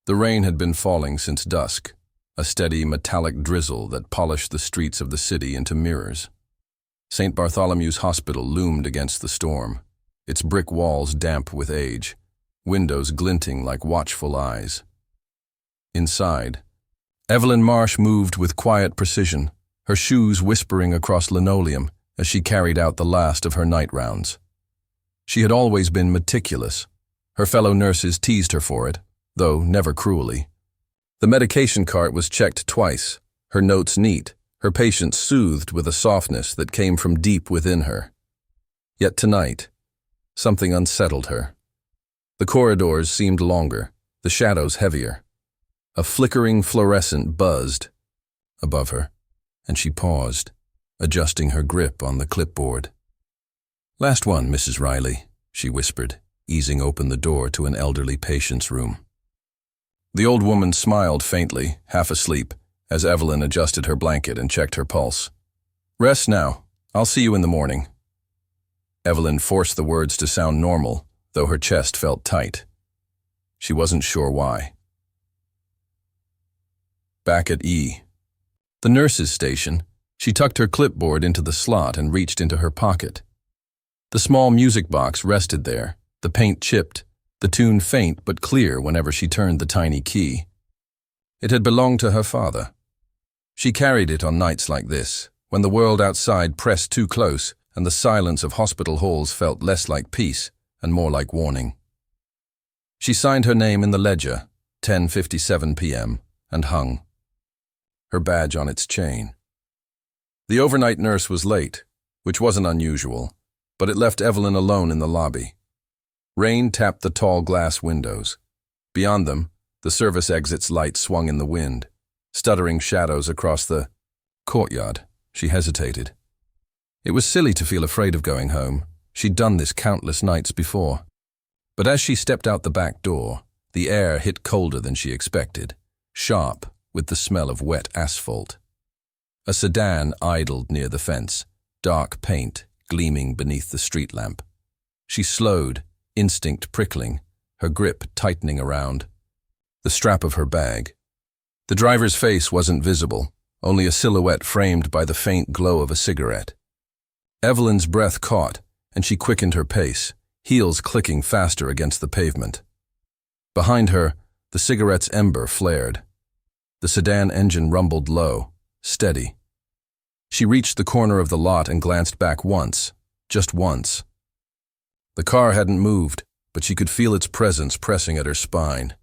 The rain had been falling since dusk, a steady metallic drizzle that polished the streets of the city into mirrors. St. Bartholomew's Hospital loomed against the storm, its brick walls damp with age, windows glinting like watchful eyes. Inside, Evelyn Marsh moved with quiet precision, her shoes whispering across linoleum as she carried out the last of her night rounds. She had always been meticulous. Her fellow nurses teased her for it, though never cruelly. The medication cart was checked twice, her notes neat, her patients soothed with a softness that came from deep within her. Yet tonight, something unsettled her. The corridors seemed longer, the shadows heavier. A flickering fluorescent buzzed above her, and she paused, adjusting her grip on the clipboard. "Last one, Mrs. Riley," she whispered, easing open the door to an elderly patient's room. The old woman smiled faintly, half asleep, as Evelyn adjusted her blanket and checked her pulse. "Rest now. I'll see you in the morning." Evelyn forced the words to sound normal, though her chest felt tight. She wasn't sure why. Back at the nurse's station, she tucked her clipboard into the slot and reached into her pocket. The small music box rested there, the paint chipped, the tune faint but clear whenever she turned the tiny key. It had belonged to her father. She carried it on nights like this, when the world outside pressed too close and the silence of hospital halls felt less like peace and more like warning. She signed her name in the ledger, 10:57 p.m., and hung her badge on its chain. The overnight nurse was late, which wasn't unusual, but it left Evelyn alone in the lobby. Rain tapped the tall glass windows. Beyond them, the service exit's light swung in the wind, stuttering shadows across the courtyard. She hesitated. It was silly to feel afraid of going home. She'd done this countless nights before. But as she stepped out the back door, the air hit colder than she expected, sharp with the smell of wet asphalt. A sedan idled near the fence, dark paint gleaming beneath the street lamp. She slowed, instinct prickling, her grip tightening around the strap of her bag. The driver's face wasn't visible, only a silhouette framed by the faint glow of a cigarette. Evelyn's breath caught, and she quickened her pace, heels clicking faster against the pavement. Behind her, the cigarette's ember flared. The sedan engine rumbled low, steady. She reached the corner of the lot and glanced back once, just once. The car hadn't moved, but she could feel its presence pressing at her spine.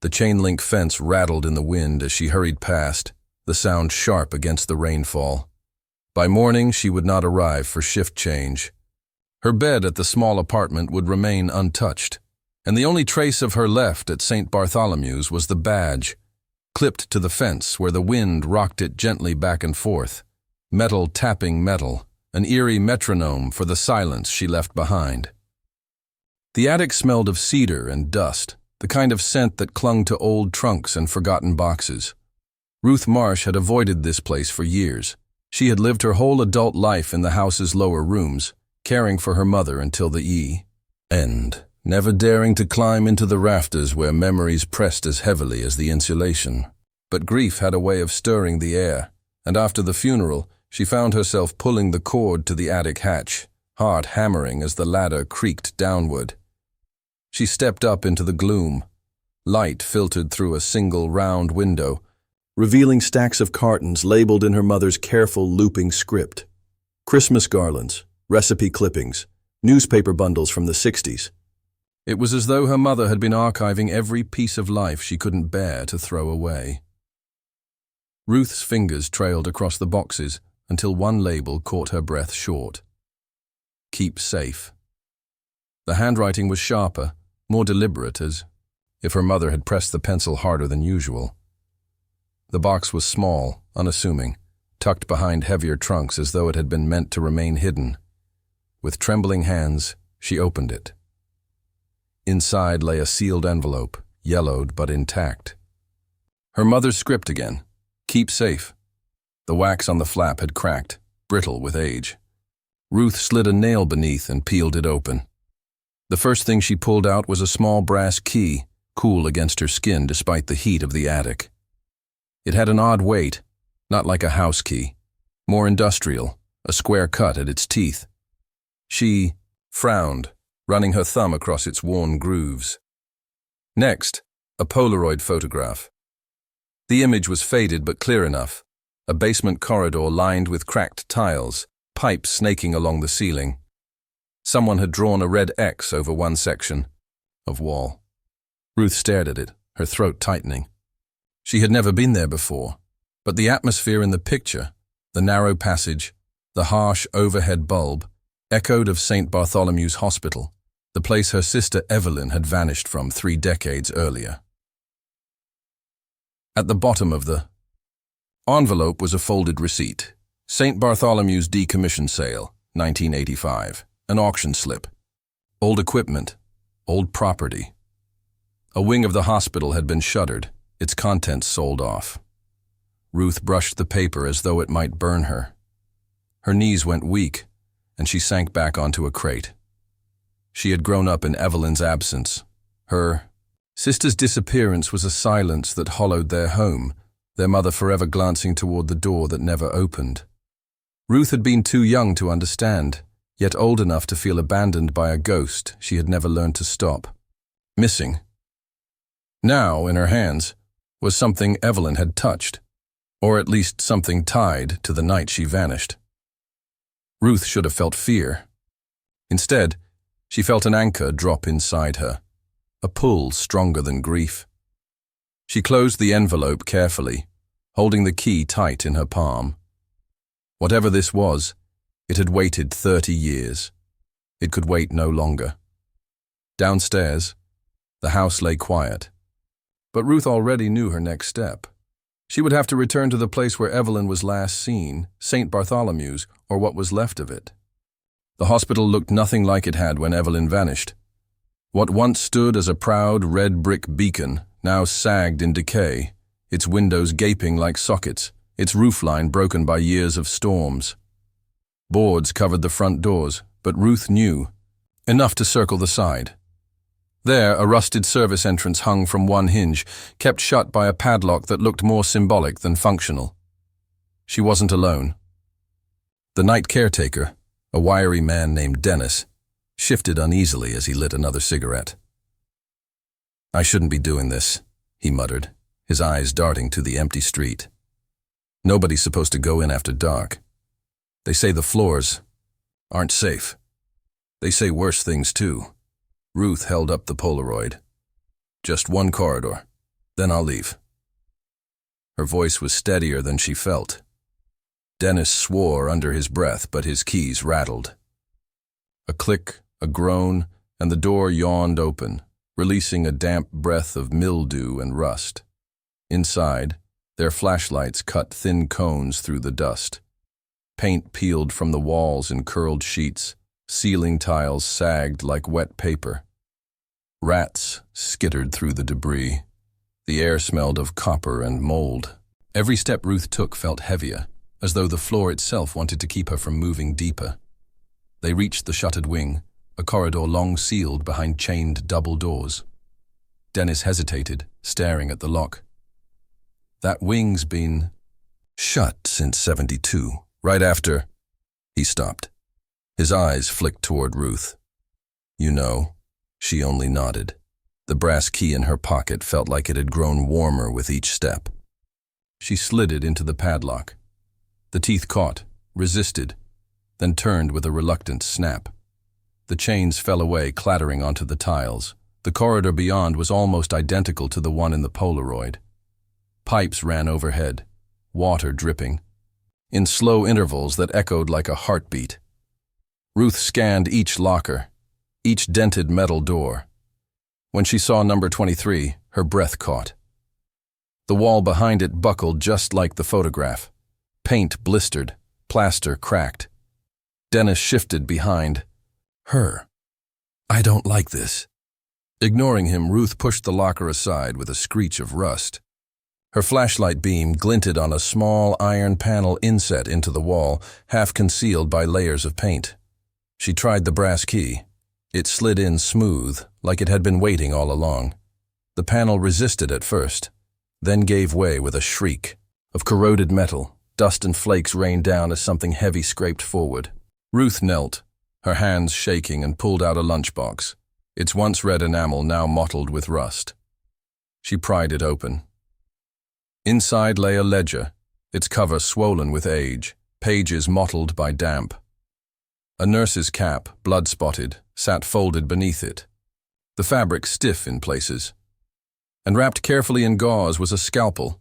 The chain-link fence rattled in the wind as she hurried past, the sound sharp against the rainfall. By morning, she would not arrive for shift change. Her bed at the small apartment would remain untouched, and the only trace of her left at St. Bartholomew's was the badge, clipped to the fence where the wind rocked it gently back and forth, metal tapping metal, an eerie metronome for the silence she left behind. The attic smelled of cedar and dust, the kind of scent that clung to old trunks and forgotten boxes. Ruth Marsh had avoided this place for years. She had lived her whole adult life in the house's lower rooms, caring for her mother until the end, never daring to climb into the rafters where memories pressed as heavily as the insulation. But grief had a way of stirring the air, and after the funeral, she found herself pulling the cord to the attic hatch, heart hammering as the ladder creaked downward. She stepped up into the gloom. Light filtered through a single round window, revealing stacks of cartons labeled in her mother's careful looping script. Christmas garlands, recipe clippings, newspaper bundles from the 60s. It was as though her mother had been archiving every piece of life she couldn't bear to throw away. Ruth's fingers trailed across the boxes until one label caught her breath short. Keep safe. The handwriting was sharper, more deliberate, as if her mother had pressed the pencil harder than usual. The box was small, unassuming, tucked behind heavier trunks as though it had been meant to remain hidden. With trembling hands, she opened it. Inside lay a sealed envelope, yellowed but intact. Her mother's script again. Keep safe. The wax on the flap had cracked, brittle with age. Ruth slid a nail beneath and peeled it open. The first thing she pulled out was a small brass key, cool against her skin despite the heat of the attic. It had an odd weight, not like a house key, more industrial, a square cut at its teeth. She frowned, running her thumb across its worn grooves. Next, a Polaroid photograph. The image was faded but clear enough, a basement corridor lined with cracked tiles, pipes snaking along the ceiling. Someone had drawn a red X over one section of wall. Ruth stared at it, her throat tightening. She had never been there before, but the atmosphere in the picture, the narrow passage, the harsh overhead bulb, echoed of St. Bartholomew's Hospital, the place her sister Evelyn had vanished from 3 decades earlier. At the bottom of the envelope was a folded receipt. St. Bartholomew's decommission sale, 1985. An auction slip. Old equipment. Old property. A wing of the hospital had been shuttered, its contents sold off. Ruth brushed the paper as though it might burn her. Her knees went weak, and she sank back onto a crate. She had grown up in Evelyn's absence. Her sister's disappearance was a silence that hollowed their home, their mother forever glancing toward the door that never opened. Ruth had been too young to understand, yet old enough to feel abandoned by a ghost she had never learned to stop. Missing. Now, in her hands, was something Evelyn had touched, or at least something tied to the night she vanished. Ruth should have felt fear. Instead, she felt an anchor drop inside her, a pull stronger than grief. She closed the envelope carefully, holding the key tight in her palm. Whatever this was, it had waited 30 years. It could wait no longer. Downstairs, the house lay quiet. But Ruth already knew her next step. She would have to return to the place where Evelyn was last seen, St. Bartholomew's, or what was left of it. The hospital looked nothing like it had when Evelyn vanished. What once stood as a proud red brick beacon now sagged in decay, its windows gaping like sockets, its roofline broken by years of storms. Boards covered the front doors, but Ruth knew enough to circle the side. There, a rusted service entrance hung from one hinge, kept shut by a padlock that looked more symbolic than functional. She wasn't alone. The night caretaker, a wiry man named Dennis, shifted uneasily as he lit another cigarette. "I shouldn't be doing this," he muttered, his eyes darting to the empty street. "Nobody's supposed to go in after dark. They say the floors aren't safe. They say worse things too." Ruth held up the Polaroid. "Just one corridor, then I'll leave." Her voice was steadier than she felt. Dennis swore under his breath, but his keys rattled. A click, a groan, and the door yawned open, releasing a damp breath of mildew and rust. Inside, their flashlights cut thin cones through the dust. Paint peeled from the walls in curled sheets, ceiling tiles sagged like wet paper. Rats skittered through the debris. The air smelled of copper and mold. Every step Ruth took felt heavier, as though the floor itself wanted to keep her from moving deeper. They reached the shuttered wing, a corridor long sealed behind chained double doors. Dennis hesitated, staring at the lock. "That wing's been shut since '72, right after..." He stopped. His eyes flicked toward Ruth. "You know." She only nodded. The brass key in her pocket felt like it had grown warmer with each step. She slid it into the padlock. The teeth caught, resisted, then turned with a reluctant snap. The chains fell away, clattering onto the tiles. The corridor beyond was almost identical to the one in the Polaroid. Pipes ran overhead, water dripping, in slow intervals that echoed like a heartbeat. Ruth scanned each locker, each dented metal door. When she saw number 23, her breath caught. The wall behind it buckled just like the photograph. Paint blistered, plaster cracked. Dennis shifted behind her. "I don't like this." Ignoring him, Ruth pushed the locker aside with a screech of rust. Her flashlight beam glinted on a small iron panel inset into the wall, half concealed by layers of paint. She tried the brass key. It slid in smooth, like it had been waiting all along. The panel resisted at first, then gave way with a shriek. Of corroded metal, dust and flakes rained down as something heavy scraped forward. Ruth knelt, her hands shaking, and pulled out a lunchbox, its once red enamel now mottled with rust. She pried it open. Inside lay a ledger, its cover swollen with age, pages mottled by damp. A nurse's cap, blood-spotted, sat folded beneath it, the fabric stiff in places. And wrapped carefully in gauze was a scalpel,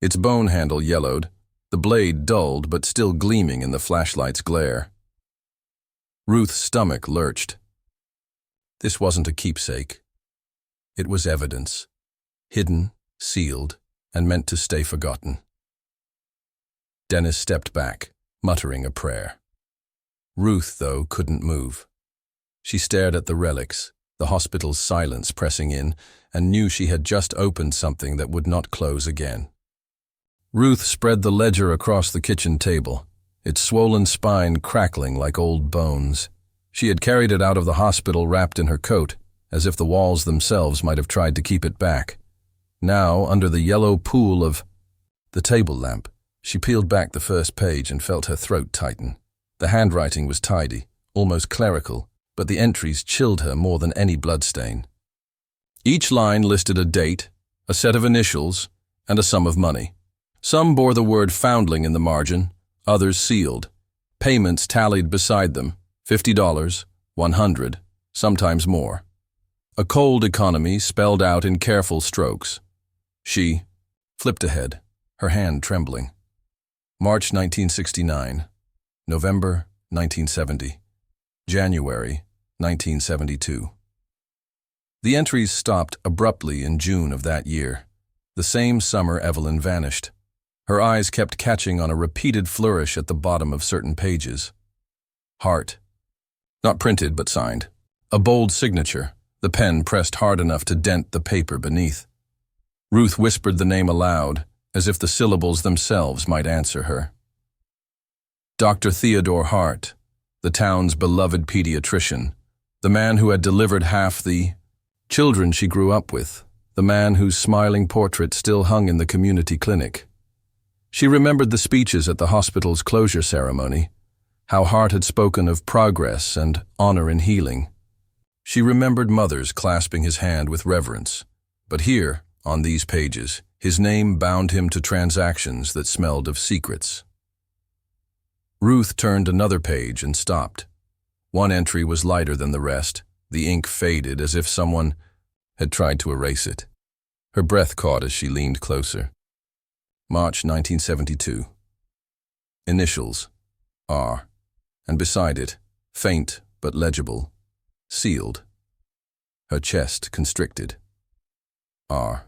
its bone handle yellowed, the blade dulled but still gleaming in the flashlight's glare. Ruth's stomach lurched. This wasn't a keepsake. It was evidence, hidden, sealed, and meant to stay forgotten. Dennis stepped back, muttering a prayer. Ruth, though, couldn't move. She stared at the relics, the hospital's silence pressing in, and knew she had just opened something that would not close again. Ruth spread the ledger across the kitchen table, its swollen spine crackling like old bones. She had carried it out of the hospital wrapped in her coat, as if the walls themselves might have tried to keep it back. Now, under the yellow pool of the table lamp, she peeled back the first page and felt her throat tighten. The handwriting was tidy, almost clerical, but the entries chilled her more than any bloodstain. Each line listed a date, a set of initials, and a sum of money. Some bore the word foundling in the margin, others sealed. Payments tallied beside them, $50, $100, sometimes more. A cold economy spelled out in careful strokes. She flipped ahead, her hand trembling. March 1969, November 1970, January 1972. The entries stopped abruptly in June of that year. The same summer Evelyn vanished. Her eyes kept catching on a repeated flourish at the bottom of certain pages. Heart. Not printed, but signed. A bold signature, the pen pressed hard enough to dent the paper beneath. Ruth whispered the name aloud, as if the syllables themselves might answer her. Dr. Theodore Hart, the town's beloved pediatrician, the man who had delivered half the children she grew up with, the man whose smiling portrait still hung in the community clinic. She remembered the speeches at the hospital's closure ceremony, how Hart had spoken of progress and honor in healing. She remembered mothers clasping his hand with reverence, but here, on these pages, his name bound him to transactions that smelled of secrets. Ruth turned another page and stopped. One entry was lighter than the rest, the ink faded as if someone had tried to erase it. Her breath caught as she leaned closer. March 1972. Initials, R, and beside it, faint but legible, sealed. Her chest constricted. R.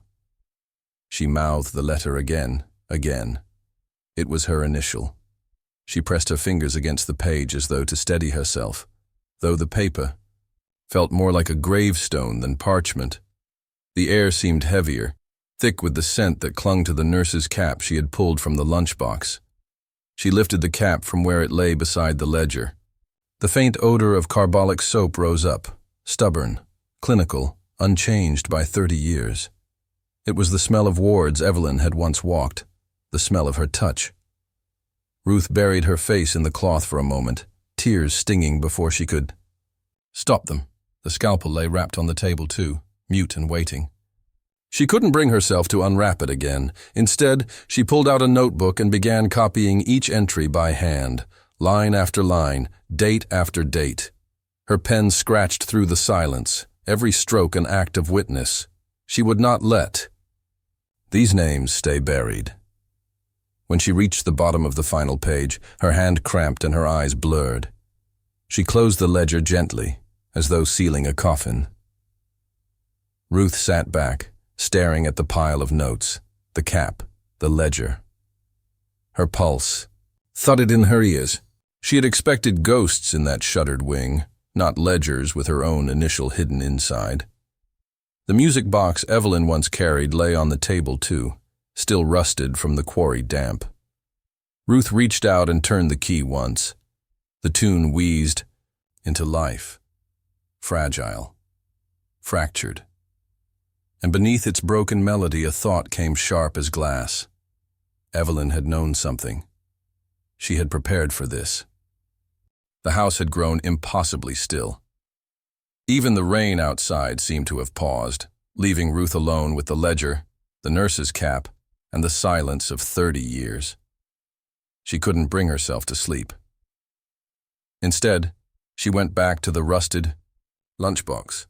She mouthed the letter again. It was her initial. She pressed her fingers against the page as though to steady herself, though the paper felt more like a gravestone than parchment. The air seemed heavier, thick with the scent that clung to the nurse's cap she had pulled from the lunchbox. She lifted the cap from where it lay beside the ledger. The faint odor of carbolic soap rose up, stubborn, clinical, unchanged by 30 years. It was the smell of wards Evelyn had once walked, the smell of her touch. Ruth buried her face in the cloth for a moment, tears stinging before she could stop them. The scalpel lay wrapped on the table too, mute and waiting. She couldn't bring herself to unwrap it again. Instead, she pulled out a notebook and began copying each entry by hand, line after line, date after date. Her pen scratched through the silence, every stroke an act of witness. She would not let these names stay buried. When she reached the bottom of the final page, her hand cramped and her eyes blurred. She closed the ledger gently, as though sealing a coffin. Ruth sat back, staring at the pile of notes, the cap, the ledger. Her pulse thudded in her ears. She had expected ghosts in that shuttered wing, not ledgers with her own initial hidden inside. The music box Evelyn once carried lay on the table too, still rusted from the quarry damp. Ruth reached out and turned the key once. The tune wheezed into life. Fragile. Fractured. and beneath its broken melody a thought came sharp as glass. Evelyn had known something. She had prepared for this. The house had grown impossibly still. Even the rain outside seemed to have paused, leaving Ruth alone with the ledger, the nurse's cap, and the silence of 30 years. She couldn't bring herself to sleep. Instead, she went back to the rusted lunchbox,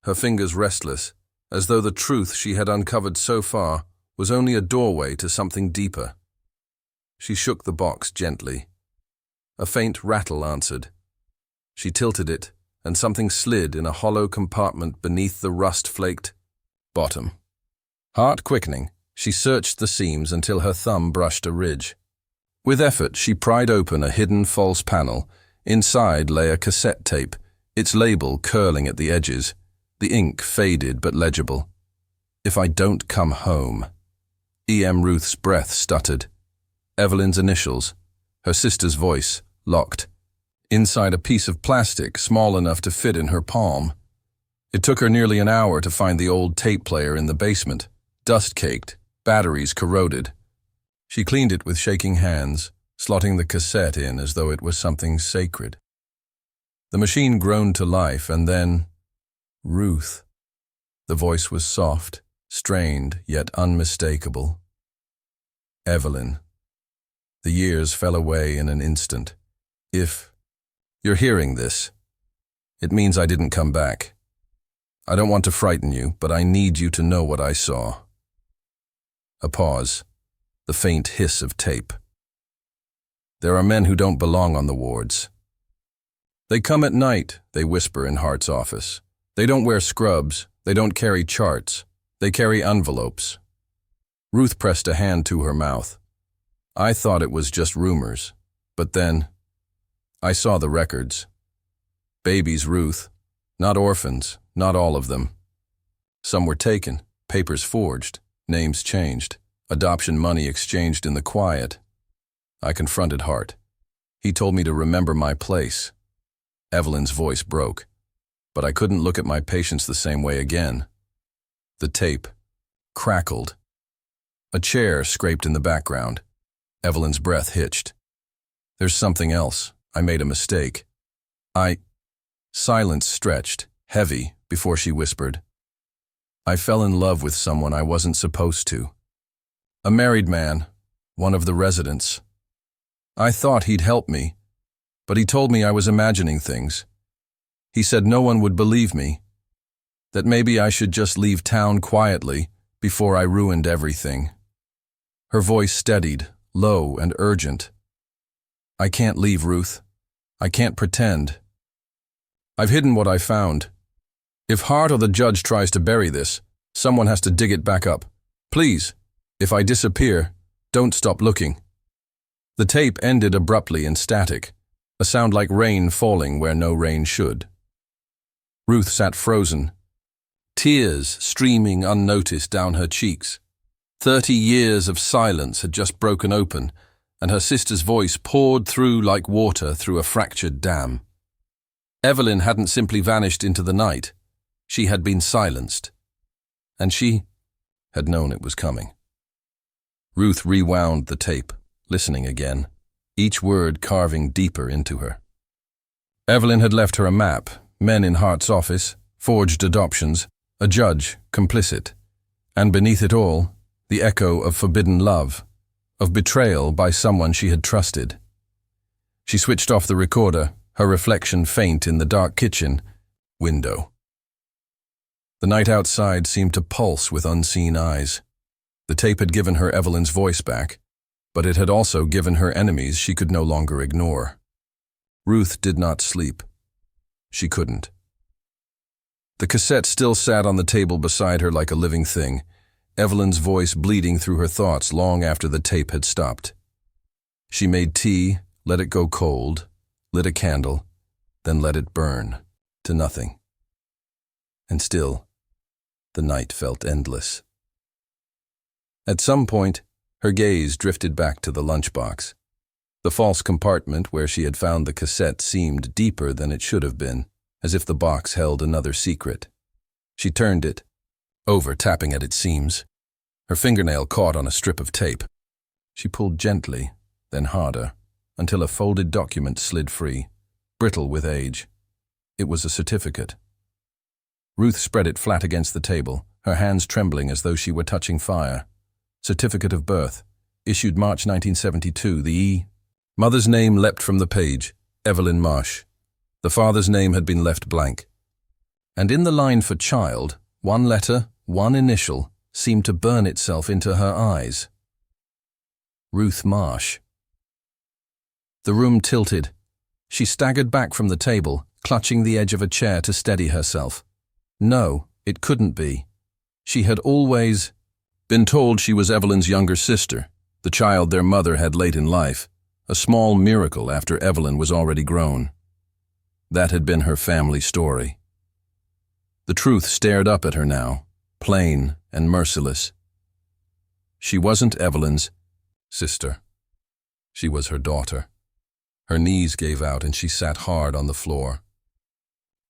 her fingers restless, as though the truth she had uncovered so far was only a doorway to something deeper. She shook the box gently. A faint rattle answered. She tilted it, and something slid in a hollow compartment beneath the rust-flaked bottom. Heart quickening, she searched the seams until her thumb brushed a ridge. With effort, she pried open a hidden false panel. Inside lay a cassette tape, its label curling at the edges, the ink faded but legible. "If I don't come home." E.M. Ruth's breath stuttered. Evelyn's initials, her sister's voice, locked. Inside a piece of plastic small enough to fit in her palm. It took her nearly an hour to find the old tape player in the basement, dust-caked, batteries corroded. She cleaned it with shaking hands, slotting the cassette in as though it was something sacred. The machine groaned to life, and then, Ruth. The voice was soft, strained, yet unmistakable. Evelyn. The years fell away in an instant. If you're hearing this, it means I didn't come back. I don't want to frighten you, but I need you to know what I saw. A pause, the faint hiss of tape. There are men who don't belong on the wards. They come at night, they whisper in Hart's office. They don't wear scrubs, they don't carry charts, they carry envelopes. Ruth pressed a hand to her mouth. I thought it was just rumors, but then I saw the records. Babies, Ruth, not orphans, not all of them. Some were taken, papers forged, names changed, adoption money exchanged in the quiet. I confronted Hart. He told me to remember my place. Evelyn's voice broke, but I couldn't look at my patients the same way again. The tape crackled. A chair scraped in the background. Evelyn's breath hitched. There's something else. I made a mistake. Silence stretched, heavy, before she whispered. I fell in love with someone I wasn't supposed to. A married man, one of the residents. I thought he'd help me, but he told me I was imagining things. He said no one would believe me, that maybe I should just leave town quietly before I ruined everything. Her voice steadied, low and urgent. I can't leave, Ruth. I can't pretend. I've hidden what I found. If Hart or the judge tries to bury this, someone has to dig it back up. Please, if I disappear, don't stop looking. The tape ended abruptly in static, a sound like rain falling where no rain should. Ruth sat frozen, tears streaming unnoticed down her cheeks. 30 years of silence had just broken open, and her sister's voice poured through like water through a fractured dam. Evelyn hadn't simply vanished into the night. She had been silenced, and she had known it was coming. Ruth rewound the tape, listening again, each word carving deeper into her. Evelyn had left her a map, men in Hart's office, forged adoptions, a judge complicit, and beneath it all, the echo of forbidden love, of betrayal by someone she had trusted. She switched off the recorder, her reflection faint in the dark kitchen window. The night outside seemed to pulse with unseen eyes. The tape had given her Evelyn's voice back, but it had also given her enemies she could no longer ignore. Ruth did not sleep. She couldn't. The cassette still sat on the table beside her like a living thing, Evelyn's voice bleeding through her thoughts long after the tape had stopped. She made tea, let it go cold, lit a candle, then let it burn to nothing. And still, the night felt endless. At some point, her gaze drifted back to the lunchbox. The false compartment where she had found the cassette seemed deeper than it should have been, as if the box held another secret. She turned it, over-tapping at its seams. Her fingernail caught on a strip of tape. She pulled gently, then harder, until a folded document slid free, brittle with age. It was a certificate. Ruth spread it flat against the table, her hands trembling as though she were touching fire. Certificate of birth, issued March 1972, Mother's name leapt from the page, Evelyn Marsh. The father's name had been left blank. And in the line for child, one letter, one initial, seemed to burn itself into her eyes. Ruth Marsh. The room tilted. She staggered back from the table, clutching the edge of a chair to steady herself. No, it couldn't be. She had always been told she was Evelyn's younger sister, the child their mother had late in life, a small miracle after Evelyn was already grown. That had been her family story. The truth stared up at her now, plain and merciless. She wasn't Evelyn's sister. She was her daughter. Her knees gave out and she sat hard on the floor.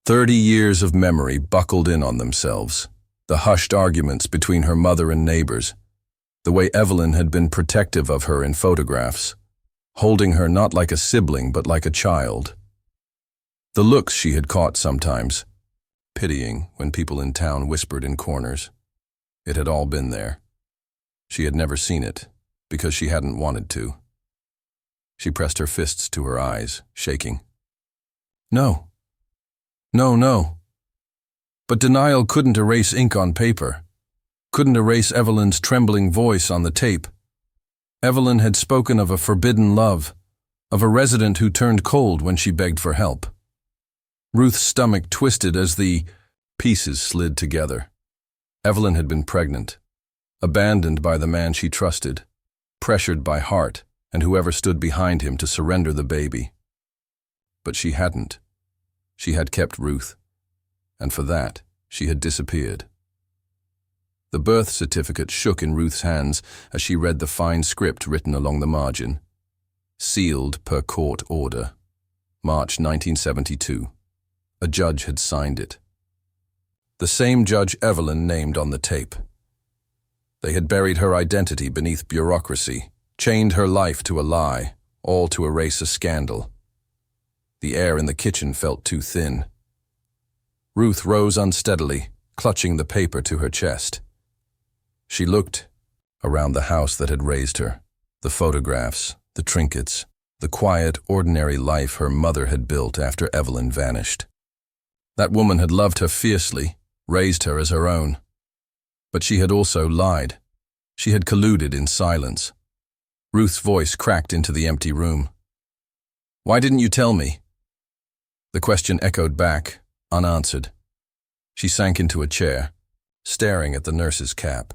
30 years of memory buckled in on themselves. The hushed arguments between her mother and neighbors. The way Evelyn had been protective of her in photographs, holding her not like a sibling but like a child. The looks she had caught sometimes, pitying when people in town whispered in corners. It had all been there. She had never seen it, because she hadn't wanted to. She pressed her fists to her eyes, shaking. No. No, no. But denial couldn't erase ink on paper, couldn't erase Evelyn's trembling voice on the tape. Evelyn had spoken of a forbidden love, of a resident who turned cold when she begged for help. Ruth's stomach twisted as the pieces slid together. Evelyn had been pregnant, abandoned by the man she trusted, pressured by Hart and whoever stood behind him to surrender the baby. But she hadn't. She had kept Ruth, and for that, she had disappeared. The birth certificate shook in Ruth's hands as she read the fine script written along the margin. Sealed per court order. March 1972. A judge had signed it. The same judge Evelyn named on the tape. They had buried her identity beneath bureaucracy, chained her life to a lie, all to erase a scandal. The air in the kitchen felt too thin. Ruth rose unsteadily, clutching the paper to her chest. She looked around the house that had raised her, the photographs, the trinkets, the quiet, ordinary life her mother had built after Evelyn vanished. That woman had loved her fiercely, raised her as her own. But she had also lied. She had colluded in silence. Ruth's voice cracked into the empty room. Why didn't you tell me? The question echoed back, unanswered. She sank into a chair, staring at the nurse's cap.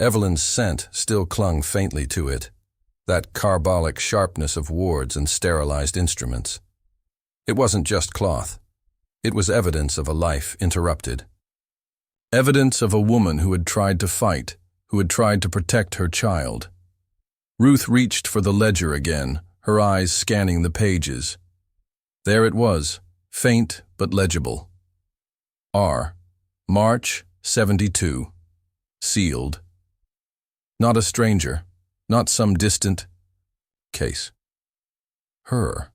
Evelyn's scent still clung faintly to it, that carbolic sharpness of wards and sterilized instruments. It wasn't just cloth. It was evidence of a life interrupted. Evidence of a woman who had tried to fight, who had tried to protect her child. Ruth reached for the ledger again, her eyes scanning the pages. There it was, faint but legible. R. March 72. Sealed. Not a stranger, not some distant case. Her.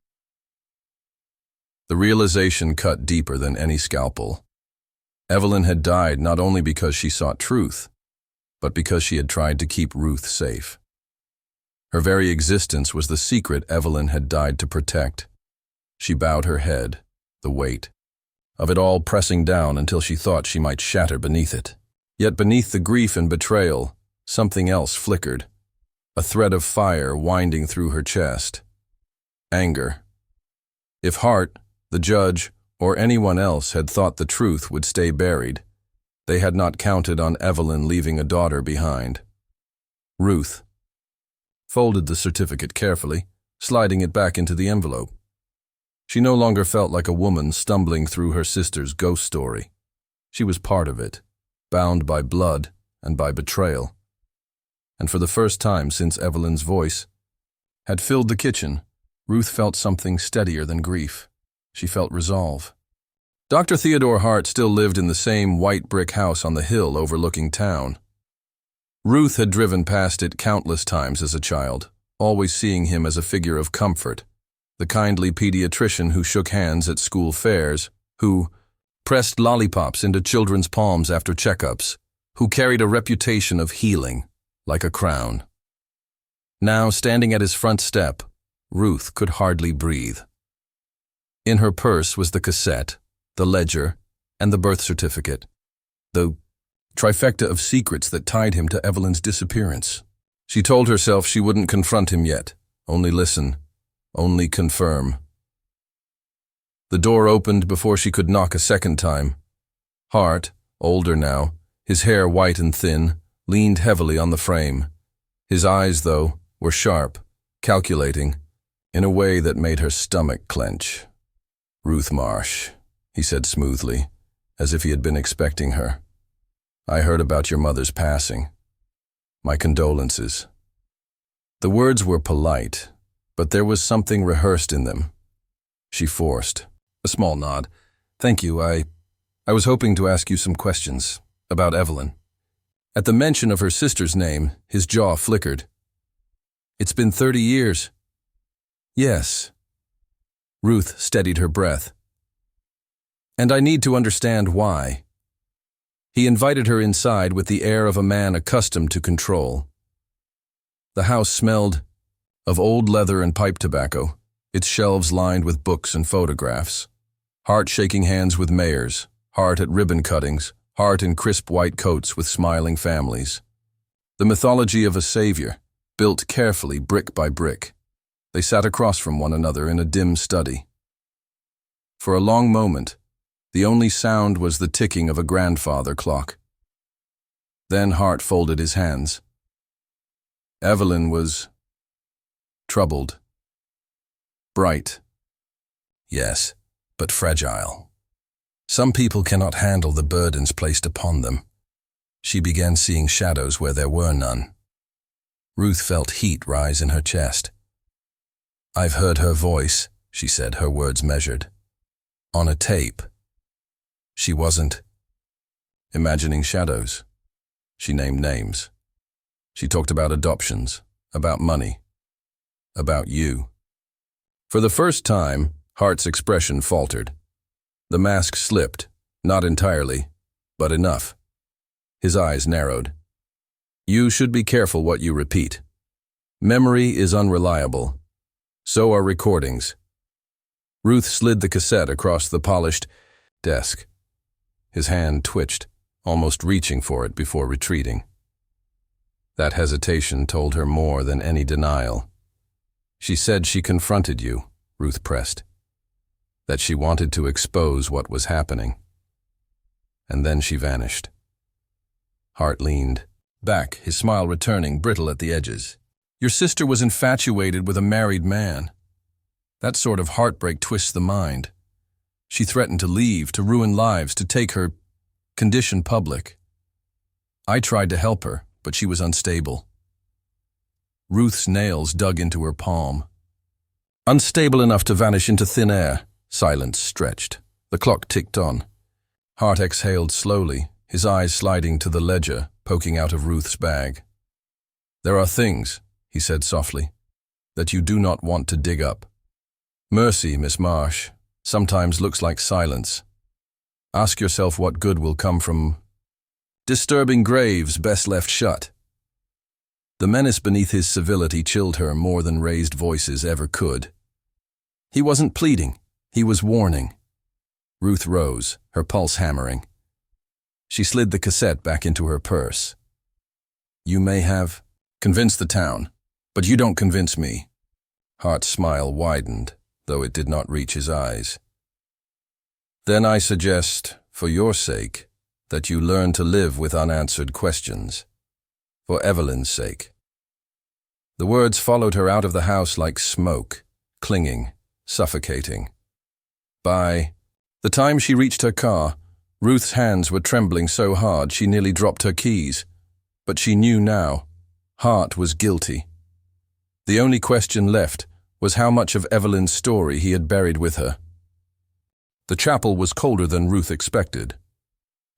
The realization cut deeper than any scalpel. Evelyn had died not only because she sought truth, but because she had tried to keep Ruth safe. Her very existence was the secret Evelyn had died to protect. She bowed her head, the weight of it all pressing down until she thought she might shatter beneath it. Yet beneath the grief and betrayal, something else flickered, a thread of fire winding through her chest. Anger. If Hart, the judge, or anyone else had thought the truth would stay buried, they had not counted on Evelyn leaving a daughter behind. Ruth folded the certificate carefully, sliding it back into the envelope. She no longer felt like a woman stumbling through her sister's ghost story. She was part of it, bound by blood and by betrayal. And for the first time since Evelyn's voice had filled the kitchen, Ruth felt something steadier than grief. She felt resolve. Dr. Theodore Hart still lived in the same white brick house on the hill overlooking town. Ruth had driven past it countless times as a child, always seeing him as a figure of comfort, the kindly pediatrician who shook hands at school fairs, who pressed lollipops into children's palms after checkups, who carried a reputation of healing, like a crown. Now, standing at his front step, Ruth could hardly breathe. In her purse was the cassette, the ledger, and the birth certificate, the trifecta of secrets that tied him to Evelyn's disappearance. She told herself she wouldn't confront him yet, only listen, only confirm. The door opened before she could knock a second time. Hart, older now, his hair white and thin, leaned heavily on the frame. His eyes, though, were sharp, calculating, in a way that made her stomach clench. "Ruth Marsh," he said smoothly, as if he had been expecting her. "I heard about your mother's passing. My condolences." The words were polite, but there was something rehearsed in them. She forced a small nod. "Thank you, I was hoping to ask you some questions about Evelyn." At the mention of her sister's name, his jaw flickered. "It's been 30 years. "Yes." Ruth steadied her breath. "And I need to understand why." He invited her inside with the air of a man accustomed to control. The house smelled of old leather and pipe tobacco, its shelves lined with books and photographs. Hart shaking hands with mayors, Hart at ribbon cuttings, Hart in crisp white coats with smiling families. The mythology of a savior, built carefully brick by brick. They sat across from one another in a dim study. For a long moment, the only sound was the ticking of a grandfather clock. Then Hart folded his hands. Evelyn was troubled. Bright. Yes, but fragile. Some people cannot handle the burdens placed upon them. She began seeing shadows where there were none. Ruth felt heat rise in her chest. "I've heard her voice," she said, her words measured. "On a tape." She wasn't imagining shadows. She named names. She talked about adoptions, about money, about you. For the first time, Hart's expression faltered. The mask slipped, not entirely, but enough. His eyes narrowed. "You should be careful what you repeat. Memory is unreliable. So are recordings." Ruth slid the cassette across the polished desk. His hand twitched, almost reaching for it before retreating. That hesitation told her more than any denial. "She said she confronted you," Ruth pressed. "That she wanted to expose what was happening." And then she vanished. Hart leaned back, his smile returning, brittle at the edges. "Your sister was infatuated with a married man. That sort of heartbreak twists the mind. She threatened to leave, to ruin lives, to take her condition public. I tried to help her, but she was unstable." Ruth's nails dug into her palm. "Unstable enough to vanish into thin air." Silence stretched. The clock ticked on. Hart exhaled slowly, his eyes sliding to the ledger, poking out of Ruth's bag. "There are things," he said softly, "that you do not want to dig up. Mercy, Miss Marsh, sometimes looks like silence. Ask yourself what good will come from disturbing graves best left shut." The menace beneath his civility chilled her more than raised voices ever could. He wasn't pleading, he was warning. Ruth rose, her pulse hammering. She slid the cassette back into her purse. "You may have convinced the town, but you don't convince me." Hart's smile widened, though it did not reach his eyes. "Then I suggest, for your sake, that you learn to live with unanswered questions. For Evelyn's sake." The words followed her out of the house like smoke, clinging, suffocating. By the time she reached her car, Ruth's hands were trembling so hard she nearly dropped her keys. But she knew now, Hart was guilty. The only question left was how much of Evelyn's story he had buried with her. The chapel was colder than Ruth expected.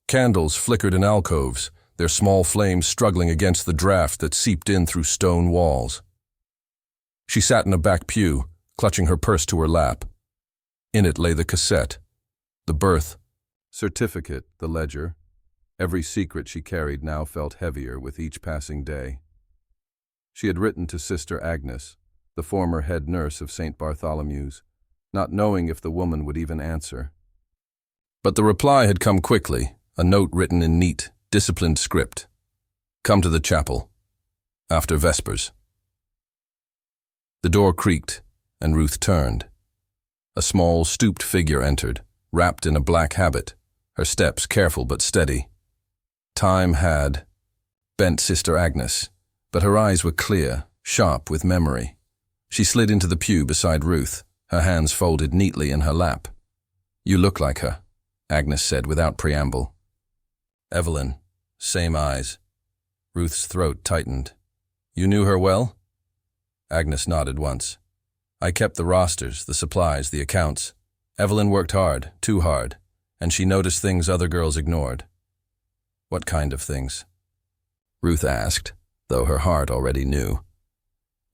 Candles flickered in alcoves, their small flames struggling against the draft that seeped in through stone walls. She sat in a back pew, clutching her purse to her lap. In it lay the cassette, the birth certificate, the ledger. Every secret she carried now felt heavier with each passing day. She had written to Sister Agnes, the former head nurse of St. Bartholomew's, not knowing if the woman would even answer. But the reply had come quickly, a note written in neat, disciplined script. Come to the chapel. After Vespers. The door creaked, and Ruth turned. A small, stooped figure entered, wrapped in a black habit, her steps careful but steady. Time had bent Sister Agnes, but her eyes were clear, sharp with memory. She slid into the pew beside Ruth, her hands folded neatly in her lap. You look like her, Agnes said without preamble. Evelyn, same eyes. Ruth's throat tightened. You knew her well? Agnes nodded once. I kept the rosters, the supplies, the accounts. Evelyn worked hard, too hard, and she noticed things other girls ignored. What kind of things? Ruth asked, though her heart already knew.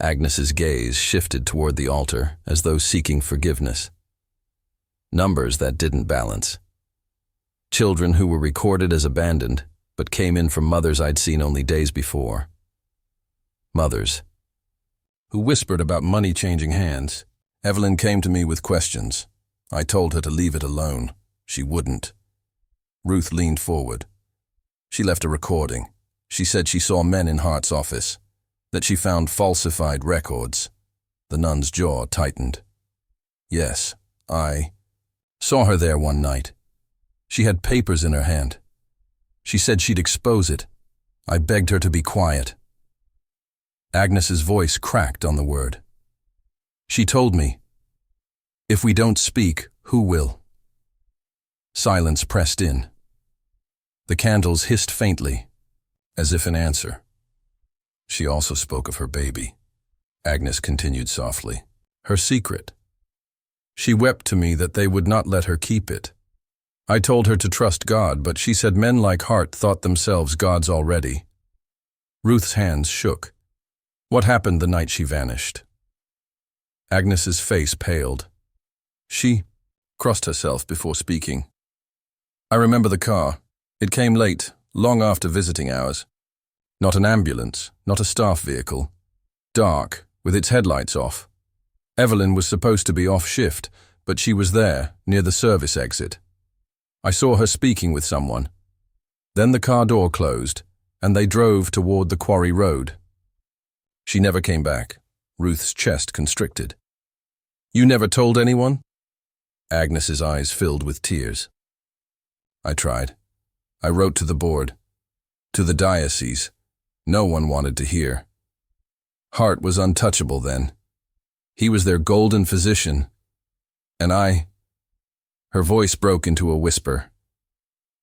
Agnes's gaze shifted toward the altar, as though seeking forgiveness. Numbers that didn't balance. Children who were recorded as abandoned, but came in from mothers I'd seen only days before. Mothers who whispered about money changing hands. Evelyn came to me with questions. I told her to leave it alone. She wouldn't. Ruth leaned forward. She left a recording. She said she saw men in Hart's office, that she found falsified records. The nun's jaw tightened. Yes, I saw her there one night. She had papers in her hand. She said she'd expose it. I begged her to be quiet. Agnes's voice cracked on the word. She told me, if we don't speak, who will? Silence pressed in. The candles hissed faintly, as if in answer. She also spoke of her baby. Agnes continued softly. Her secret. She wept to me that they would not let her keep it. I told her to trust God, but she said men like Hart thought themselves gods already. Ruth's hands shook. What happened the night she vanished? Agnes's face paled. She crossed herself before speaking. I remember the car. It came late, long after visiting hours. Not an ambulance, not a staff vehicle. Dark, with its headlights off. Evelyn was supposed to be off shift, but she was there, near the service exit. I saw her speaking with someone. Then the car door closed, and they drove toward the quarry road. She never came back. Ruth's chest constricted. You never told anyone? Agnes's eyes filled with tears. I tried. I wrote to the board, to the diocese. No one wanted to hear. Hart was untouchable then. He was their golden physician. And I... Her voice broke into a whisper.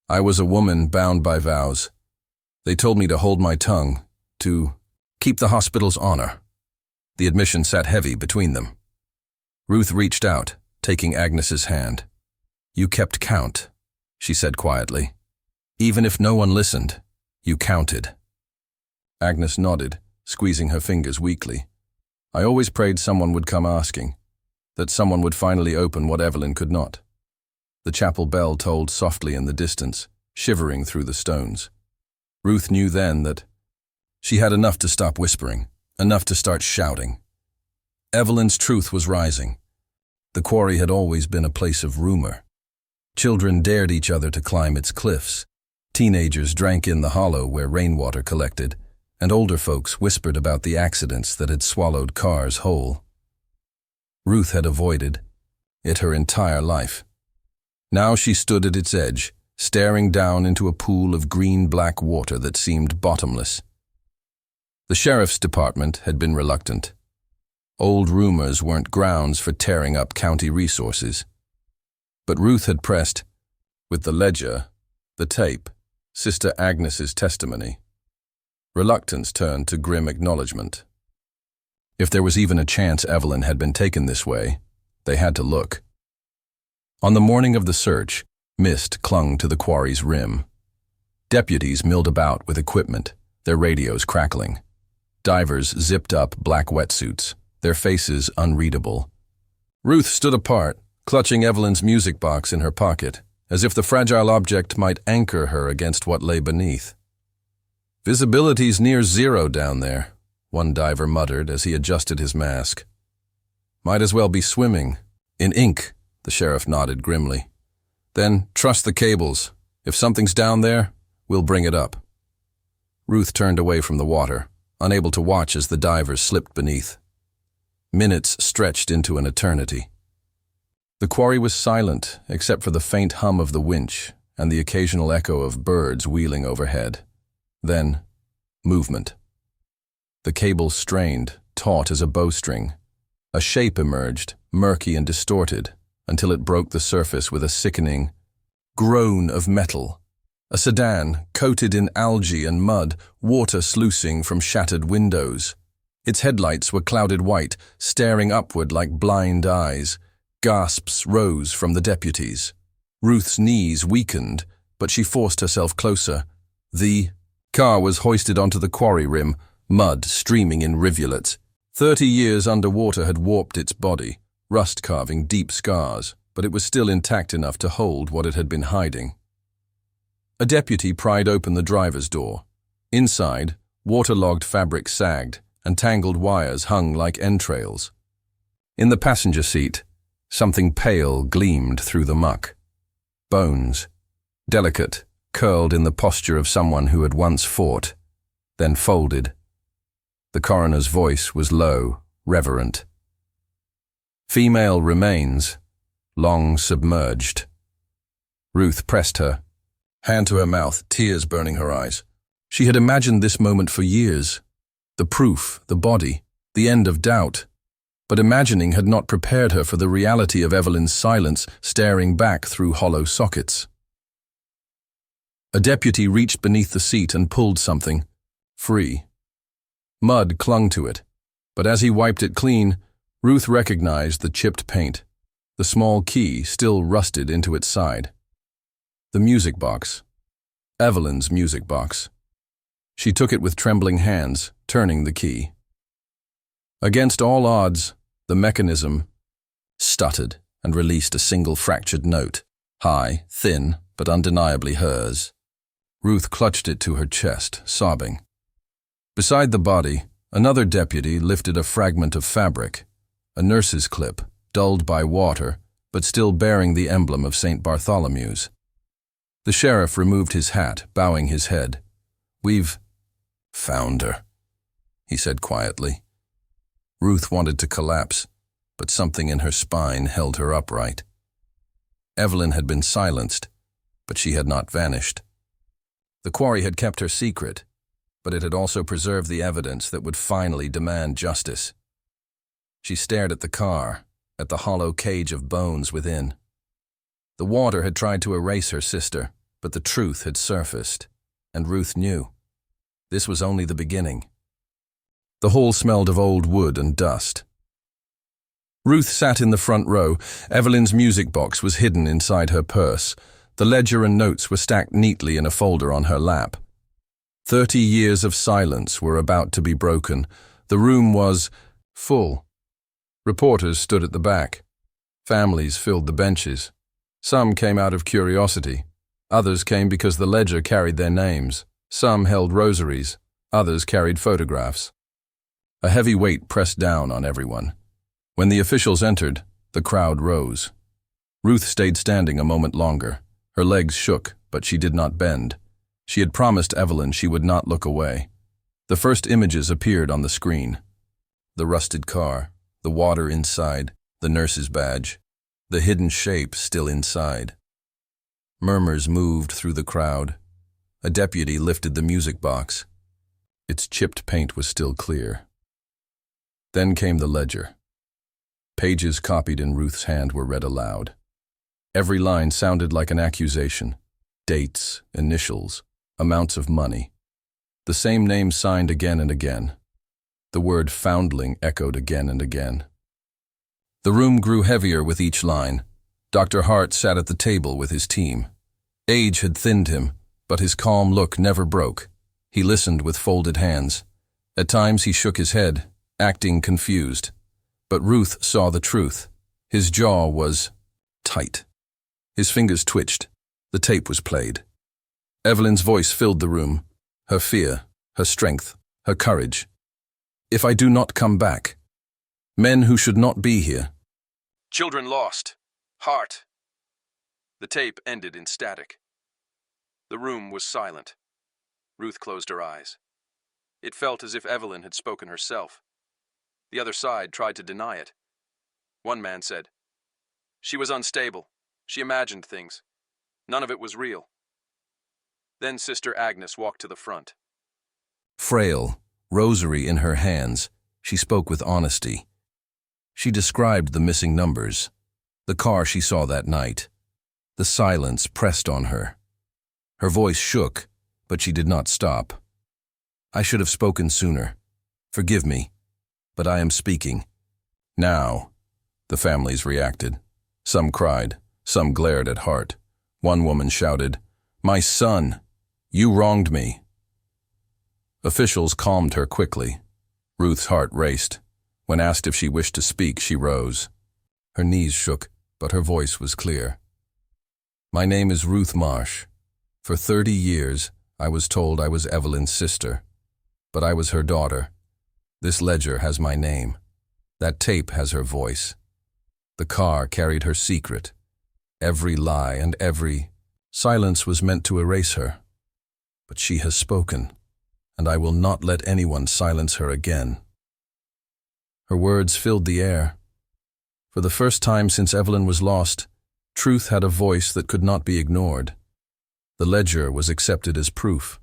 I was a woman bound by vows. They told me to hold my tongue, to keep the hospital's honor. The admission sat heavy between them. Ruth reached out, taking Agnes's hand. You kept count, she said quietly. Even if no one listened, you counted. Agnes nodded, squeezing her fingers weakly. I always prayed someone would come asking, that someone would finally open what Evelyn could not. The chapel bell tolled softly in the distance, shivering through the stones. Ruth knew then that she had enough to stop whispering, enough to start shouting. Evelyn's truth was rising. The quarry had always been a place of rumor. Children dared each other to climb its cliffs. Teenagers drank in the hollow where rainwater collected, and older folks whispered about the accidents that had swallowed cars whole. Ruth had avoided it her entire life. Now she stood at its edge, staring down into a pool of green-black water that seemed bottomless. The sheriff's department had been reluctant. Old rumors weren't grounds for tearing up county resources. But Ruth had pressed, with the ledger, the tape, Sister Agnes's testimony. Reluctance turned to grim acknowledgement. If there was even a chance Evelyn had been taken this way, they had to look. On the morning of the search, mist clung to the quarry's rim. Deputies milled about with equipment, their radios crackling. Divers zipped up black wetsuits, their faces unreadable. Ruth stood apart, clutching Evelyn's music box in her pocket, as if the fragile object might anchor her against what lay beneath. "Visibility's near zero down there," one diver muttered as he adjusted his mask. "Might as well be swimming. In ink," the sheriff nodded grimly. "Then trust the cables. If something's down there, we'll bring it up." Ruth turned away from the water, unable to watch as the divers slipped beneath. Minutes stretched into an eternity. The quarry was silent except for the faint hum of the winch and the occasional echo of birds wheeling overhead. Then, movement. The cable strained, taut as a bowstring. A shape emerged, murky and distorted, until it broke the surface with a sickening groan of metal. A sedan, coated in algae and mud, water sluicing from shattered windows. Its headlights were clouded white, staring upward like blind eyes. Gasps rose from the deputies. Ruth's knees weakened, but she forced herself closer. The car was hoisted onto the quarry rim, mud streaming in rivulets. 30 years underwater had warped its body, rust carving deep scars, but it was still intact enough to hold what it had been hiding. A deputy pried open the driver's door. Inside, waterlogged fabric sagged, and tangled wires hung like entrails. In the passenger seat, something pale gleamed through the muck. Bones, delicate, curled in the posture of someone who had once fought, then folded. The coroner's voice was low, reverent. "Female remains, long submerged." Ruth pressed her, hand to her mouth, tears burning her eyes. She had imagined this moment for years. The proof, the body, the end of doubt. But imagining had not prepared her for the reality of Evelyn's silence staring back through hollow sockets. A deputy reached beneath the seat and pulled something, free. Mud clung to it, but as he wiped it clean, Ruth recognized the chipped paint, the small key still rusted into its side. The music box. Evelyn's music box. She took it with trembling hands, turning the key. Against all odds, the mechanism stuttered and released a single fractured note, high, thin, but undeniably hers. Ruth clutched it to her chest, sobbing. Beside the body, another deputy lifted a fragment of fabric, a nurse's clip, dulled by water, but still bearing the emblem of St. Bartholomew's. The sheriff removed his hat, bowing his head. "We've found her," he said quietly. Ruth wanted to collapse, but something in her spine held her upright. Evelyn had been silenced, but she had not vanished. The quarry had kept her secret, but it had also preserved the evidence that would finally demand justice. She stared at the car, at the hollow cage of bones within. The water had tried to erase her sister, but the truth had surfaced, and Ruth knew. This was only the beginning. The hall smelled of old wood and dust. Ruth sat in the front row. Evelyn's music box was hidden inside her purse. The ledger and notes were stacked neatly in a folder on her lap. 30 years of silence were about to be broken. The room was full. Reporters stood at the back. Families filled the benches. Some came out of curiosity. Others came because the ledger carried their names. Some held rosaries. Others carried photographs. A heavy weight pressed down on everyone. When the officials entered, the crowd rose. Ruth stayed standing a moment longer. Her legs shook, but she did not bend. She had promised Evelyn she would not look away. The first images appeared on the screen. The rusted car, the water inside, the nurse's badge, the hidden shape still inside. Murmurs moved through the crowd. A deputy lifted the music box. Its chipped paint was still clear. Then came the ledger. Pages copied in Ruth's hand were read aloud. Every line sounded like an accusation. Dates, initials, amounts of money. The same names signed again and again. The word foundling echoed again and again. The room grew heavier with each line. Dr. Hart sat at the table with his team. Age had thinned him, but his calm look never broke. He listened with folded hands. At times he shook his head, acting confused. But Ruth saw the truth. His jaw was tight. His fingers twitched. The tape was played. Evelyn's voice filled the room. Her fear, her strength, her courage. If I do not come back. Men who should not be here. Children lost. Hart. The tape ended in static. The room was silent. Ruth closed her eyes. It felt as if Evelyn had spoken herself. The other side tried to deny it. One man said, "She was unstable. She imagined things. None of it was real." Then Sister Agnes walked to the front. Frail, rosary in her hands, she spoke with honesty. She described the missing numbers, the car she saw that night. The silence pressed on her. Her voice shook, but she did not stop. I should have spoken sooner. Forgive me, but I am speaking. Now, the families reacted. Some cried, some glared at Hart. One woman shouted, "My son, you wronged me." Officials calmed her quickly. Ruth's heart raced. When asked if she wished to speak, she rose. Her knees shook, but her voice was clear. "My name is Ruth Marsh. For 30 years, I was told I was Evelyn's sister, but I was her daughter. This ledger has my name. That tape has her voice. The car carried her secret. Every lie and every silence was meant to erase her. But she has spoken, and I will not let anyone silence her again." Her words filled the air. For the first time since Evelyn was lost, truth had a voice that could not be ignored. The ledger was accepted as proof.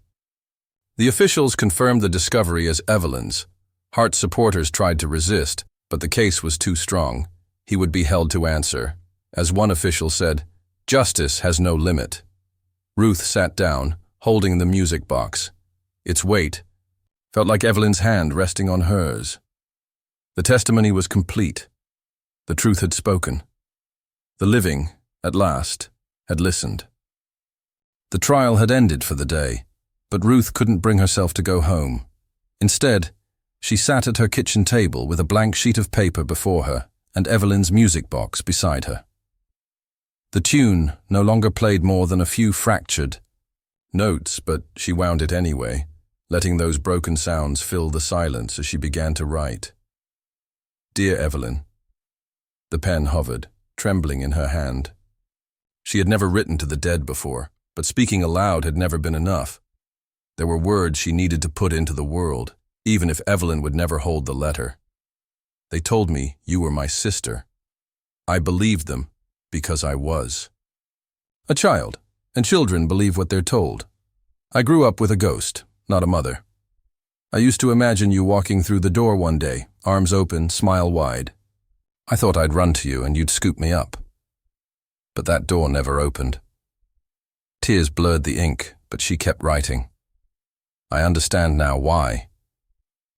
The officials confirmed the discovery as Evelyn's. Hart's supporters tried to resist, but the case was too strong. He would be held to answer. As one official said, "Justice has no limit." Ruth sat down, holding the music box. Its weight felt like Evelyn's hand resting on hers. The testimony was complete. The truth had spoken. The living, at last, had listened. The trial had ended for the day, but Ruth couldn't bring herself to go home. Instead, she sat at her kitchen table with a blank sheet of paper before her and Evelyn's music box beside her. The tune no longer played more than a few fractured notes, but she wound it anyway, letting those broken sounds fill the silence as she began to write. "Dear Evelyn." The pen hovered, trembling in her hand. She had never written to the dead before, but speaking aloud had never been enough. There were words she needed to put into the world, even if Evelyn would never hold the letter. "They told me you were my sister. I believed them because I was a child, and children believe what they're told. I grew up with a ghost, not a mother. I used to imagine you walking through the door one day, arms open, smile wide. I thought I'd run to you and you'd scoop me up. But that door never opened." Tears blurred the ink, but she kept writing. "I understand now why.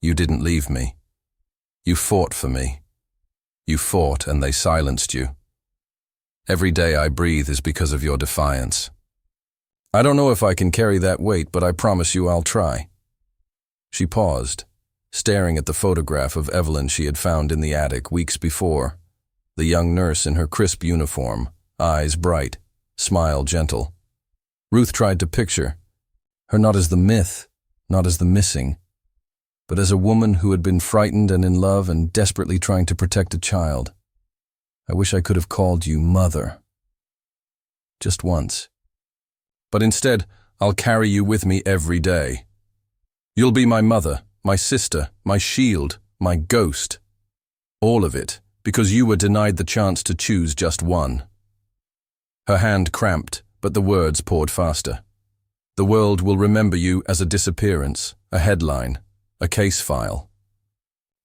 You didn't leave me. You fought for me. You fought and they silenced you. Every day I breathe is because of your defiance. I don't know if I can carry that weight, but I promise you I'll try." She paused, staring at the photograph of Evelyn she had found in the attic weeks before, the young nurse in her crisp uniform, eyes bright, smile gentle. Ruth tried to picture her not as the myth, not as the missing, but as a woman who had been frightened and in love and desperately trying to protect a child. "I wish I could have called you Mother. Just once. But instead, I'll carry you with me every day. You'll be my mother, my sister, my shield, my ghost. All of it, because you were denied the chance to choose just one." Her hand cramped, but the words poured faster. "The world will remember you as a disappearance, a headline, a case file.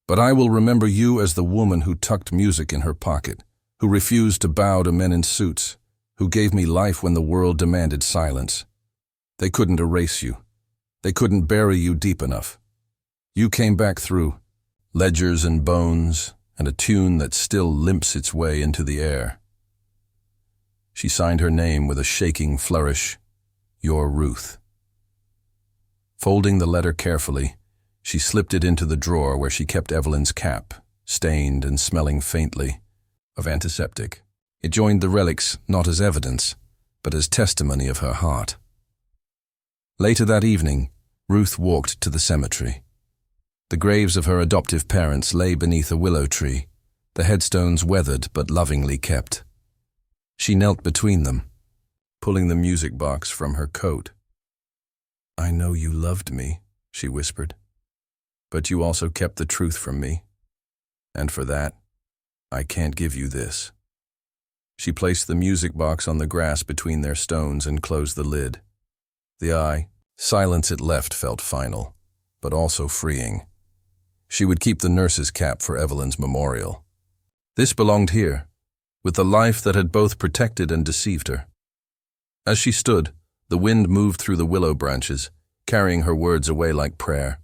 But I will remember you as the woman who tucked music in her pocket, who refused to bow to men in suits, who gave me life when the world demanded silence. They couldn't erase you. They couldn't bury you deep enough. You came back through ledgers and bones and a tune that still limps its way into the air. She signed her name with a shaking flourish. Your Ruth. Folding the letter carefully, she slipped it into the drawer where she kept Evelyn's cap, stained and smelling faintly of antiseptic. It joined the relics not as evidence, but as testimony of her heart. Later that evening, Ruth walked to the cemetery. The graves of her adoptive parents lay beneath a willow tree, the headstones weathered but lovingly kept. She knelt between them, pulling the music box from her coat. I know you loved me, she whispered, but you also kept the truth from me. And for that, I can't give you this. She placed the music box on the grass between their stones and closed the lid. The silence it left felt final, but also freeing. She would keep the nurse's cap for Evelyn's memorial. This belonged here, with the life that had both protected and deceived her. As she stood, the wind moved through the willow branches, carrying her words away like prayer.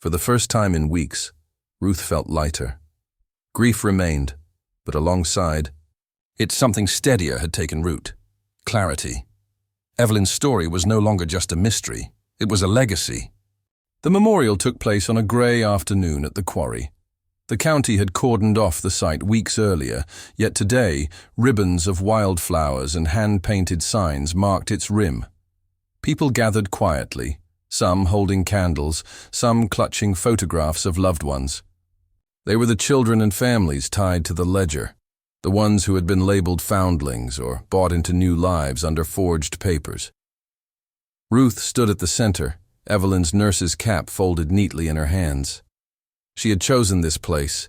For the first time in weeks, Ruth felt lighter. Grief remained, but alongside it, something steadier had taken root. Clarity. Evelyn's story was no longer just a mystery, it was a legacy. The memorial took place on a grey afternoon at the quarry. The county had cordoned off the site weeks earlier, yet today, ribbons of wildflowers and hand-painted signs marked its rim. People gathered quietly, some holding candles, some clutching photographs of loved ones. They were the children and families tied to the ledger, the ones who had been labeled foundlings or bought into new lives under forged papers. Ruth stood at the center, Evelyn's nurse's cap folded neatly in her hands. She had chosen this place,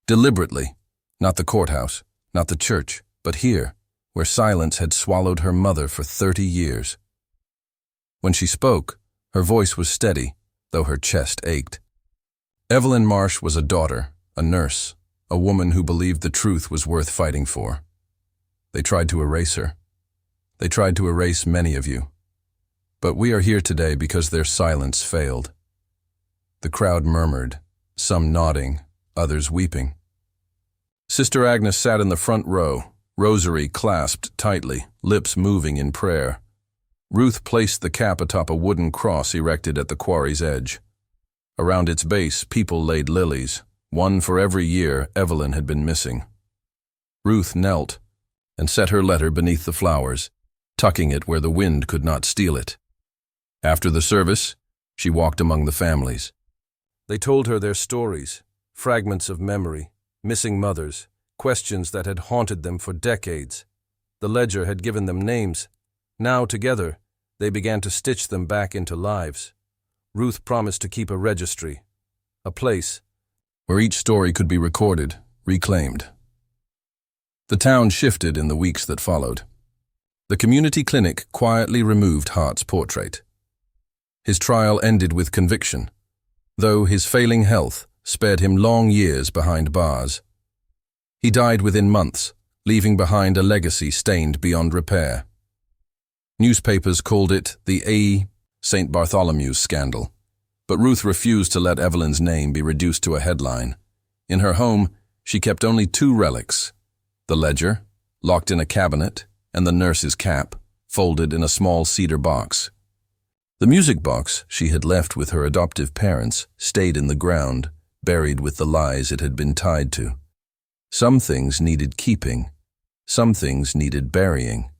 deliberately, not the courthouse, not the church, but here, where silence had swallowed her mother for 30 years. When she spoke, her voice was steady, though her chest ached. Evelyn Marsh was a daughter, a nurse, a woman who believed the truth was worth fighting for. They tried to erase her. They tried to erase many of you. But we are here today because their silence failed. The crowd murmured, some nodding, others weeping. Sister Agnes sat in the front row, rosary clasped tightly, lips moving in prayer. Ruth placed the cap atop a wooden cross erected at the quarry's edge. Around its base, people laid lilies, one for every year Evelyn had been missing. Ruth knelt and set her letter beneath the flowers, tucking it where the wind could not steal it. After the service, she walked among the families. They told her their stories, fragments of memory, missing mothers, questions that had haunted them for decades. The ledger had given them names. Now, together, they began to stitch them back into lives. Ruth promised to keep a registry, a place where each story could be recorded, reclaimed. The town shifted in the weeks that followed. The community clinic quietly removed Hart's portrait. His trial ended with conviction, though his failing health spared him long years behind bars. He died within months, leaving behind a legacy stained beyond repair. Newspapers called it the St. Bartholomew's scandal, but Ruth refused to let Evelyn's name be reduced to a headline. In her home, she kept only 2 relics: the ledger, locked in a cabinet, and the nurse's cap, folded in a small cedar box. The music box she had left with her adoptive parents stayed in the ground, buried with the lies it had been tied to. Some things needed keeping, some things needed burying.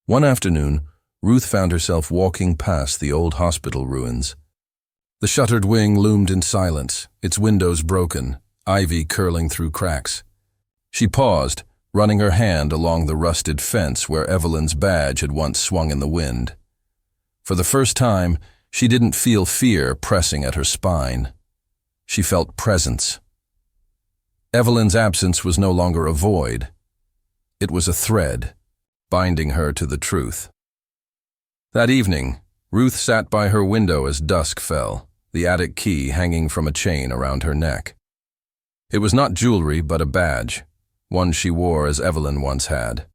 One afternoon, Ruth found herself walking past the old hospital ruins. The shuttered wing loomed in silence, its windows broken, ivy curling through cracks. She paused, running her hand along the rusted fence where Evelyn's badge had once swung in the wind. For the first time, she didn't feel fear pressing at her spine. She felt presence. Evelyn's absence was no longer a void. It was a thread, binding her to the truth. That evening, Ruth sat by her window as dusk fell, the attic key hanging from a chain around her neck. It was not jewelry, but a badge, one she wore as Evelyn once had.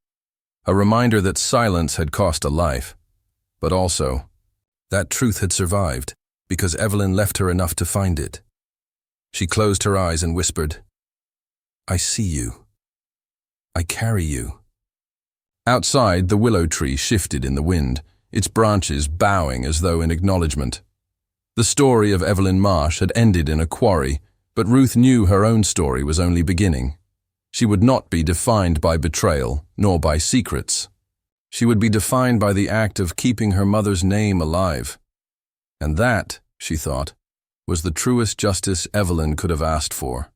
A reminder that silence had cost a life, but also that truth had survived because Evelyn left her enough to find it. She closed her eyes and whispered, I see you. I carry you. Outside, the willow tree shifted in the wind, its branches bowing as though in acknowledgement. The story of Evelyn Marsh had ended in a quarry, but Ruth knew her own story was only beginning. She would not be defined by betrayal, nor by secrets. She would be defined by the act of keeping her mother's name alive. And that, she thought, was the truest justice Evelyn could have asked for.